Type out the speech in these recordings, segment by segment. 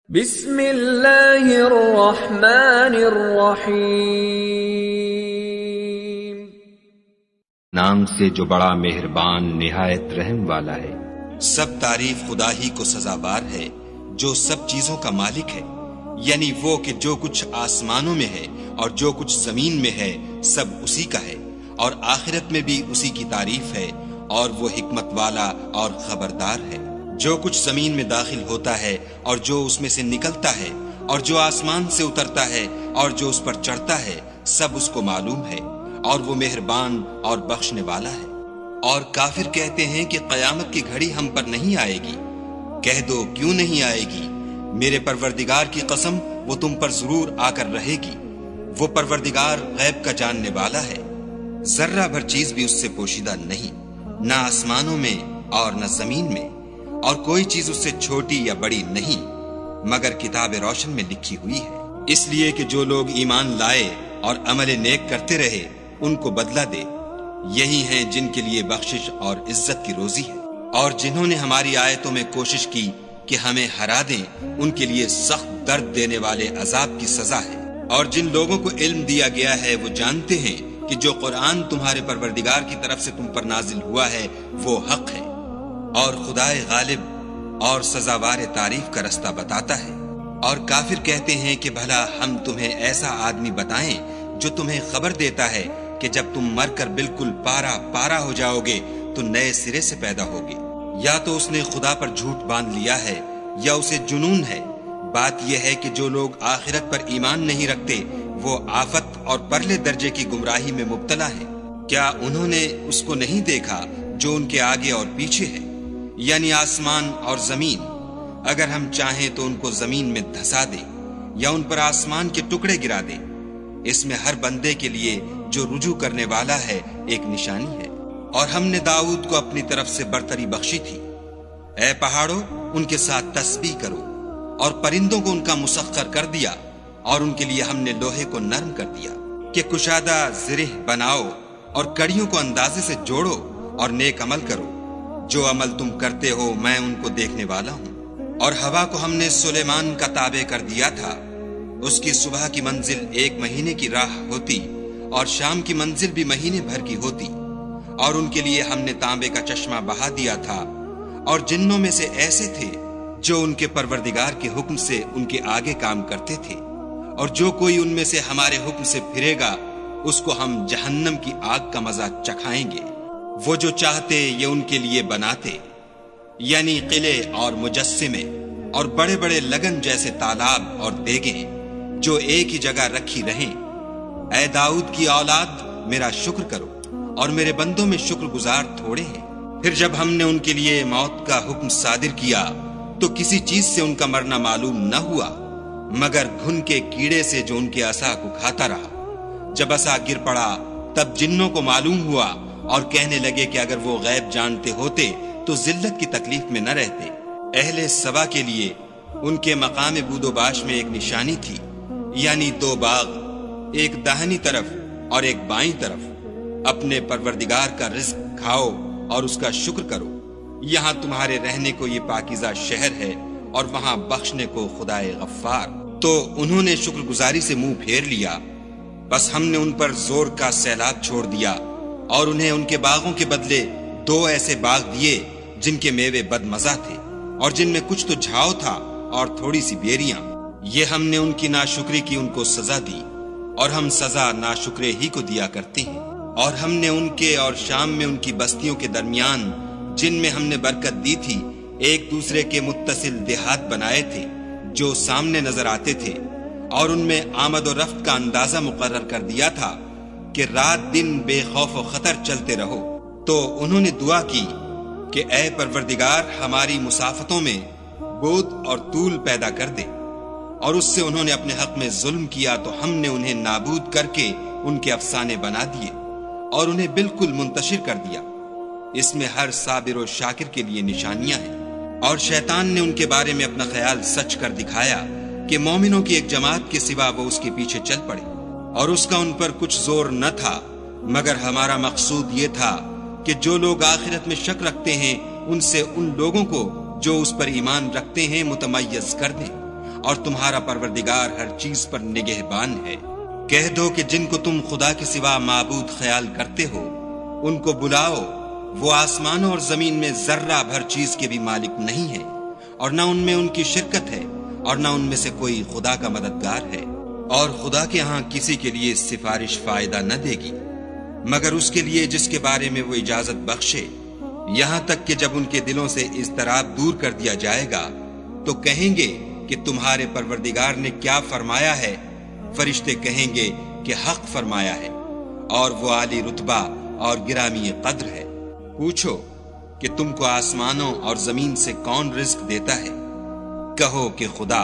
بسم اللہ الرحمن الرحیم، نام سے جو بڑا مہربان نہایت رحم والا ہے۔ سب تعریف خدا ہی کو سزاوار ہے جو سب چیزوں کا مالک ہے، یعنی وہ کہ جو کچھ آسمانوں میں ہے اور جو کچھ زمین میں ہے سب اسی کا ہے، اور آخرت میں بھی اسی کی تعریف ہے، اور وہ حکمت والا اور خبردار ہے۔ جو کچھ زمین میں داخل ہوتا ہے اور جو اس میں سے نکلتا ہے اور جو آسمان سے اترتا ہے اور جو اس پر چڑھتا ہے سب اس کو معلوم ہے، اور وہ مہربان اور بخشنے والا ہے۔ اور کافر کہتے ہیں کہ قیامت کی گھڑی ہم پر نہیں آئے گی۔ کہہ دو کیوں نہیں آئے گی؟ میرے پروردگار کی قسم وہ تم پر ضرور آ کر رہے گی۔ وہ پروردگار غیب کا جاننے والا ہے، ذرہ بھر چیز بھی اس سے پوشیدہ نہیں، نہ آسمانوں میں اور نہ زمین میں، اور کوئی چیز اس سے چھوٹی یا بڑی نہیں مگر کتاب روشن میں لکھی ہوئی ہے۔ اس لیے کہ جو لوگ ایمان لائے اور عمل نیک کرتے رہے ان کو بدلہ دے، یہی ہیں جن کے لیے بخشش اور عزت کی روزی ہے۔ اور جنہوں نے ہماری آیتوں میں کوشش کی کہ ہمیں ہرا دیں ان کے لیے سخت درد دینے والے عذاب کی سزا ہے۔ اور جن لوگوں کو علم دیا گیا ہے وہ جانتے ہیں کہ جو قرآن تمہارے پروردگار کی طرف سے تم پر نازل ہوا ہے وہ حق ہے، اور خدائے غالب اور سزاوار تعریف کا رستہ بتاتا ہے۔ اور کافر کہتے ہیں کہ بھلا ہم تمہیں ایسا آدمی بتائیں جو تمہیں خبر دیتا ہے کہ جب تم مر کر بالکل پارا ہو جاؤ گے تو نئے سرے سے پیدا ہوگے۔ یا تو اس نے خدا پر جھوٹ باندھ لیا ہے یا اسے جنون ہے۔ بات یہ ہے کہ جو لوگ آخرت پر ایمان نہیں رکھتے وہ آفت اور پرلے درجے کی گمراہی میں مبتلا ہیں۔ کیا انہوں نے اس کو نہیں دیکھا جو ان کے آگے اور پیچھے ہے، یعنی آسمان اور زمین؟ اگر ہم چاہیں تو ان کو زمین میں دھسا دیں یا ان پر آسمان کے ٹکڑے گرا دیں۔ اس میں ہر بندے کے لیے جو رجوع کرنے والا ہے ایک نشانی ہے۔ اور ہم نے داؤد کو اپنی طرف سے برتری بخشی تھی۔ اے پہاڑوں ان کے ساتھ تسبیح کرو، اور پرندوں کو ان کا مسخر کر دیا، اور ان کے لیے ہم نے لوہے کو نرم کر دیا کہ کشادہ زرہ بناؤ، اور کڑیوں کو اندازے سے جوڑو اور نیک عمل کرو۔ جو عمل تم کرتے ہو میں ان کو دیکھنے والا ہوں۔ اور ہوا کو ہم نے سلیمان کا تابع کر دیا تھا، اس کی صبح کی منزل 1 مہینے کی راہ ہوتی اور شام کی منزل بھی مہینے بھر کی ہوتی۔ اور ان کے لیے ہم نے تانبے کا چشمہ بہا دیا تھا، اور جنوں میں سے ایسے تھے جو ان کے پروردگار کے حکم سے ان کے آگے کام کرتے تھے، اور جو کوئی ان میں سے ہمارے حکم سے پھرے گا اس کو ہم جہنم کی آگ کا مزہ چکھائیں گے۔ وہ جو چاہتے یہ ان کے لیے بناتے، یعنی قلعے اور مجسمے اور بڑے بڑے لگن جیسے تالاب اور دیگیں جو ایک ہی جگہ رکھی رہیں۔ اے داؤد کی اولاد میرا شکر کرو، اور میرے بندوں میں شکر گزار تھوڑے ہیں۔ پھر جب ہم نے ان کے لیے موت کا حکم صادر کیا تو کسی چیز سے ان کا مرنا معلوم نہ ہوا مگر گھن کے کیڑے سے جو ان کے عصا کو کھاتا رہا۔ جب عصا گر پڑا تب جنوں کو معلوم ہوا اور کہنے لگے کہ اگر وہ غیب جانتے ہوتے تو ذلت کی تکلیف میں نہ رہتے۔ اہل سبا کے لیے ان کے مقام بود و باش میں ایک نشانی تھی، یعنی 2 باغ، ایک داہنی طرف اور ایک بائیں طرف۔ اپنے پروردگار کا رزق کھاؤ اور اس کا شکر کرو۔ یہاں تمہارے رہنے کو یہ پاکیزہ شہر ہے، اور وہاں بخشنے کو خدائے غفار۔ تو انہوں نے شکر گزاری سے منہ پھیر لیا، بس ہم نے ان پر زور کا سیلاب چھوڑ دیا، اور انہیں ان کے باغوں کے بدلے 2 ایسے باغ دیے جن کے میوے بد مزہ تھے، اور جن میں کچھ تو جھاؤ تھا اور تھوڑی سی بیریاں۔ یہ ہم نے ان کی ناشکری کی ان کو سزا دی، اور ہم سزا ناشکرے ہی کو دیا کرتے ہیں۔ اور ہم نے ان کے اور شام میں ان کی بستیوں کے درمیان جن میں ہم نے برکت دی تھی ایک دوسرے کے متصل دیہات بنائے تھے جو سامنے نظر آتے تھے، اور ان میں آمد و رفت کا اندازہ مقرر کر دیا تھا کہ رات دن بے خوف و خطر چلتے رہو۔ تو انہوں نے دعا کی کہ اے پروردگار ہماری مسافتوں میں بود اور طول پیدا کر دے، اور اس سے انہوں نے اپنے حق میں ظلم کیا تو ہم نے انہیں نابود کر کے ان کے افسانے بنا دیے اور انہیں بالکل منتشر کر دیا۔ اس میں ہر صابر و شاکر کے لیے نشانیاں ہیں۔ اور شیطان نے ان کے بارے میں اپنا خیال سچ کر دکھایا کہ مومنوں کی ایک جماعت کے سوا وہ اس کے پیچھے چل پڑے، اور اس کا ان پر کچھ زور نہ تھا مگر ہمارا مقصود یہ تھا کہ جو لوگ آخرت میں شک رکھتے ہیں ان سے ان لوگوں کو جو اس پر ایمان رکھتے ہیں متمیز کر دیں، اور تمہارا پروردگار ہر چیز پر نگہبان ہے۔ کہہ دو کہ جن کو تم خدا کے سوا معبود خیال کرتے ہو ان کو بلاؤ، وہ آسمانوں اور زمین میں ذرہ بھر چیز کے بھی مالک نہیں ہیں، اور نہ ان میں ان کی شرکت ہے، اور نہ ان میں سے کوئی خدا کا مددگار ہے، اور خدا کے ہاں کسی کے لیے سفارش فائدہ نہ دے گی مگر اس کے لیے جس کے بارے میں وہ اجازت بخشے، یہاں تک کہ جب ان کے دلوں سے اضطراب دور کر دیا جائے گا تو کہیں گے کہ تمہارے پروردگار نے کیا فرمایا ہے؟ فرشتے کہیں گے کہ حق فرمایا ہے، اور وہ عالی رتبہ اور گرامی قدر ہے۔ پوچھو کہ تم کو آسمانوں اور زمین سے کون رزق دیتا ہے؟ کہو کہ خدا،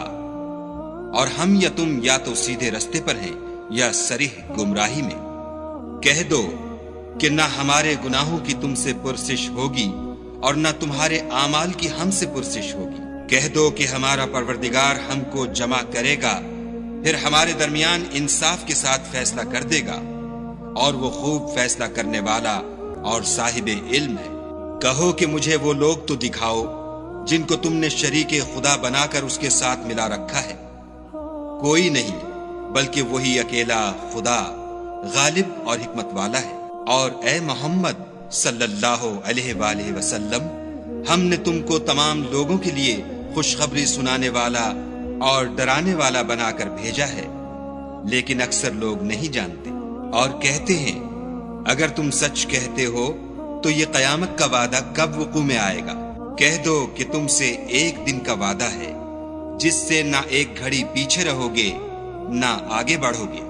اور ہم یا تم یا تو سیدھے رستے پر ہیں یا صریح گمراہی میں۔ کہہ دو کہ نہ ہمارے گناہوں کی تم سے پرسش ہوگی اور نہ تمہارے اعمال کی ہم سے پرسش ہوگی۔ کہہ دو کہ ہمارا پروردگار ہم کو جمع کرے گا، پھر ہمارے درمیان انصاف کے ساتھ فیصلہ کر دے گا، اور وہ خوب فیصلہ کرنے والا اور صاحب علم ہے۔ کہو کہ مجھے وہ لوگ تو دکھاؤ جن کو تم نے شریک خدا بنا کر اس کے ساتھ ملا رکھا ہے۔ کوئی نہیں بلکہ وہی اکیلا خدا غالب اور حکمت والا ہے۔ اور اے محمد صلی اللہ علیہ وآلہ وسلم، ہم نے تم کو تمام لوگوں کے لیے خوشخبری سنانے والا اور ڈرانے والا بنا کر بھیجا ہے، لیکن اکثر لوگ نہیں جانتے، اور کہتے ہیں اگر تم سچ کہتے ہو تو یہ قیامت کا وعدہ کب وقوع میں آئے گا؟ کہہ دو کہ تم سے ایک دن کا وعدہ ہے جس سے نہ ایک گھڑی پیچھے رہو گے نہ آگے بڑھو گے۔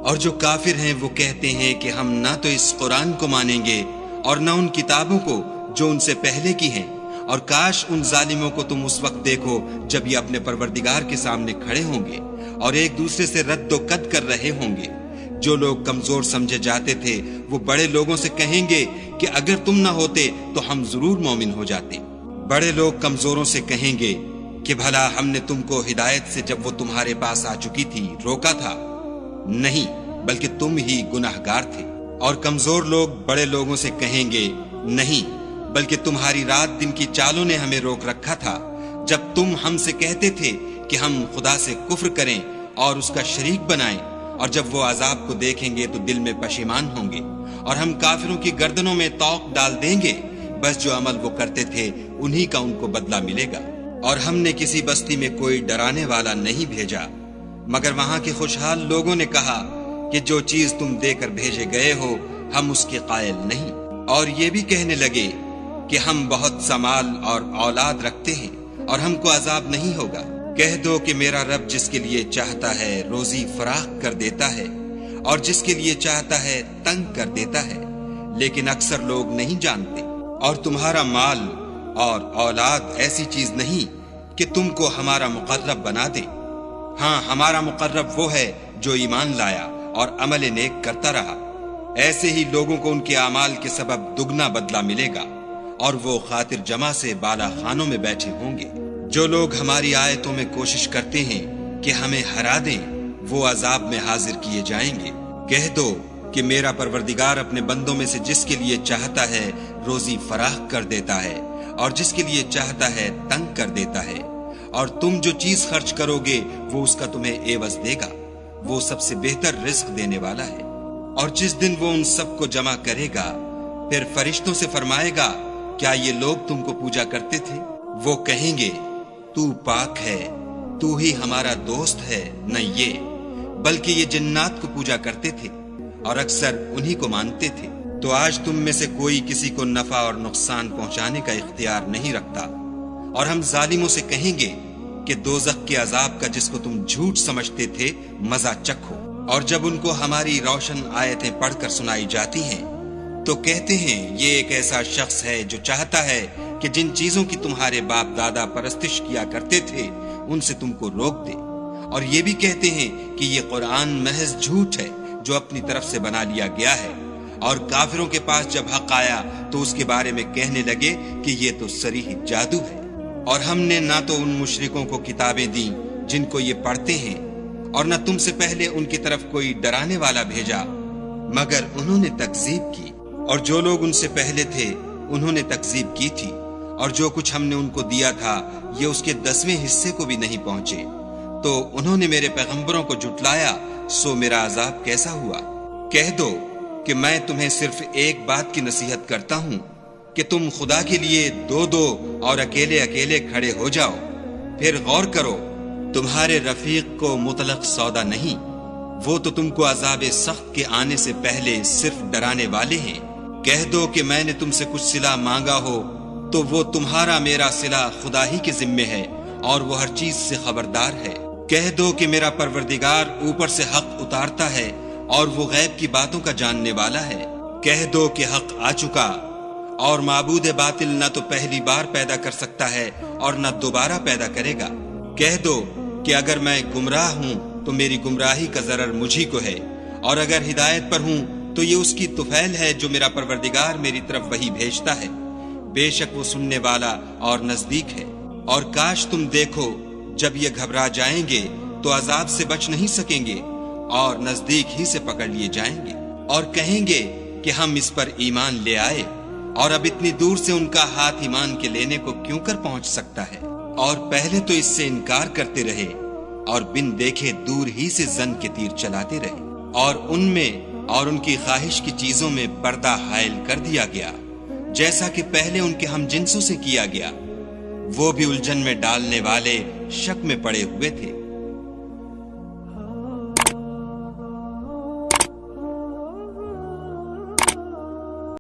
اور جو کافر ہیں وہ کہتے ہیں کہ ہم نہ تو اس قرآن کو مانیں گے اور نہ ان کتابوں کو جو ان سے پہلے کی ہیں، اور کاش ان ظالموں کو تم اس وقت دیکھو جب یہ اپنے پروردگار کے سامنے کھڑے ہوں گے اور ایک دوسرے سے رد و قد کر رہے ہوں گے۔ جو لوگ کمزور سمجھے جاتے تھے وہ بڑے لوگوں سے کہیں گے کہ اگر تم نہ ہوتے تو ہم ضرور مومن ہو جاتے۔ بڑے لوگ کمزوروں سے کہیں گے کہ بھلا ہم نے تم کو ہدایت سے جب وہ تمہارے پاس آ چکی تھی روکا تھا؟ نہیں، بلکہ تم ہی گناہگار تھے۔ اور کمزور لوگ بڑے لوگوں سے کہیں گے نہیں، بلکہ تمہاری رات دن کی چالوں نے ہمیں روک رکھا تھا جب تم ہم سے کہتے تھے کہ ہم خدا سے کفر کریں اور اس کا شریک بنائیں، اور جب وہ عذاب کو دیکھیں گے تو دل میں پشیمان ہوں گے، اور ہم کافروں کی گردنوں میں طوق ڈال دیں گے، بس جو عمل وہ کرتے تھے انہی کا ان کو بدلہ ملے گا۔ اور ہم نے کسی بستی میں کوئی ڈرانے والا نہیں بھیجا مگر وہاں کے خوشحال لوگوں نے کہا کہ جو چیز تم دے کر بھیجے گئے ہو ہم اس کے قائل نہیں، اور یہ بھی کہنے لگے کہ ہم بہت سا مال اور اولاد رکھتے ہیں اور ہم کو عذاب نہیں ہوگا۔ کہہ دو کہ میرا رب جس کے لیے چاہتا ہے روزی فراخ کر دیتا ہے اور جس کے لیے چاہتا ہے تنگ کر دیتا ہے، لیکن اکثر لوگ نہیں جانتے۔ اور تمہارا مال اور اولاد ایسی چیز نہیں کہ تم کو ہمارا مقرب بنا دے۔ ہاں، ہمارا مقرب وہ ہے جو ایمان لایا اور عمل نیک کرتا رہا۔ ایسے ہی لوگوں کو ان کے اعمال کے سبب دگنا بدلہ ملے گا، اور وہ خاطر جمع سے بالا خانوں میں بیٹھے ہوں گے۔ جو لوگ ہماری آیتوں میں کوشش کرتے ہیں کہ ہمیں ہرا دیں وہ عذاب میں حاضر کیے جائیں گے۔ کہہ دو کہ میرا پروردگار اپنے بندوں میں سے جس کے لیے چاہتا ہے روزی فراخ کر دیتا ہے اور جس کے لیے چاہتا ہے تنگ کر دیتا ہے، اور تم جو چیز خرچ کرو گے وہ اس کا تمہیں عوض دے گا، وہ سب سے بہتر رزق دینے والا ہے۔ اور جس دن وہ ان سب کو جمع کرے گا پھر فرشتوں سے فرمائے گا کیا یہ لوگ تم کو پوجا کرتے تھے؟ وہ کہیں گے تو پاک ہے، تو ہی ہمارا دوست ہے، نہ یہ، بلکہ یہ جنات کو پوجا کرتے تھے اور اکثر انہی کو مانتے تھے۔ تو آج تم میں سے کوئی کسی کو نفع اور نقصان پہنچانے کا اختیار نہیں رکھتا، اور ہم ظالموں سے کہیں گے کہ دوزخ کے عذاب کا جس کو تم جھوٹ سمجھتے تھے مزہ چکھو۔ اور جب ان کو ہماری روشن آیتیں پڑھ کر سنائی جاتی ہیں تو کہتے ہیں یہ ایک ایسا شخص ہے جو چاہتا ہے کہ جن چیزوں کی تمہارے باپ دادا پرستش کیا کرتے تھے ان سے تم کو روک دے۔ اور یہ بھی کہتے ہیں کہ یہ قرآن محض جھوٹ ہے جو اپنی طرف سے بنا لیا گیا ہے۔ اور کافروں کے پاس جب حق آیا تو اس کے بارے میں کہنے لگے کہ یہ تو صریح جادو ہے۔ اور ہم نے نہ تو ان مشرکوں کو کتابیں دیں جن کو یہ پڑھتے ہیں، اور نہ تم سے پہلے ان کی طرف کوئی ڈرانے والا بھیجا مگر انہوں نے تکذیب کی۔ اور جو لوگ ان سے پہلے تھے انہوں نے تکذیب کی تھی، اور جو کچھ ہم نے ان کو دیا تھا یہ اس کے 10ویں حصے کو بھی نہیں پہنچے۔ تو انہوں نے میرے پیغمبروں کو جھٹلایا، سو میرا عذاب کیسا ہوا۔ کہہ دو کہ میں تمہیں صرف ایک بات کی نصیحت کرتا ہوں کہ تم خدا کے لیے دو دو اور اکیلے اکیلے کھڑے ہو جاؤ، پھر غور کرو، تمہارے رفیق کو مطلق سودا نہیں، وہ تو تم کو عذاب سخت کے آنے سے پہلے صرف ڈرانے والے ہیں۔ کہہ دو کہ میں نے تم سے کچھ صلہ مانگا ہو تو وہ تمہارا میرا صلہ خدا ہی کے ذمے ہے اور وہ ہر چیز سے خبردار ہے۔ کہہ دو کہ میرا پروردگار اوپر سے حق اتارتا ہے اور وہ غیب کی باتوں کا جاننے والا ہے۔ کہہ دو کہ حق آ چکا اور معبود باطل نہ تو پہلی بار پیدا کر سکتا ہے اور نہ دوبارہ پیدا کرے گا۔ کہہ دو کہ اگر میں گمراہ ہوں تو میری گمراہی کا ضرر مجھی کو ہے، اور اگر ہدایت پر ہوں تو یہ اس کی طفیل ہے جو میرا پروردگار میری طرف وہی بھیجتا ہے، بے شک وہ سننے والا اور نزدیک ہے۔ اور کاش تم دیکھو جب یہ گھبرا جائیں گے تو عذاب سے بچ نہیں سکیں گے اور نزدیک ہی سے پکڑ لیے جائیں گے، اور کہیں گے کہ ہم اس پر ایمان لے آئے، اور اب اتنی دور سے ان کا ہاتھ ایمان کے لینے کو کیوں کر پہنچ سکتا ہے؟ اور پہلے تو اس سے انکار کرتے رہے اور بن دیکھے دور ہی سے زن کے تیر چلاتے رہے، اور ان میں اور ان کی خواہش کی چیزوں میں پردہ حائل کر دیا گیا، جیسا کہ پہلے ان کے ہم جنسوں سے کیا گیا، وہ بھی الجھن میں ڈالنے والے شک میں پڑے ہوئے تھے۔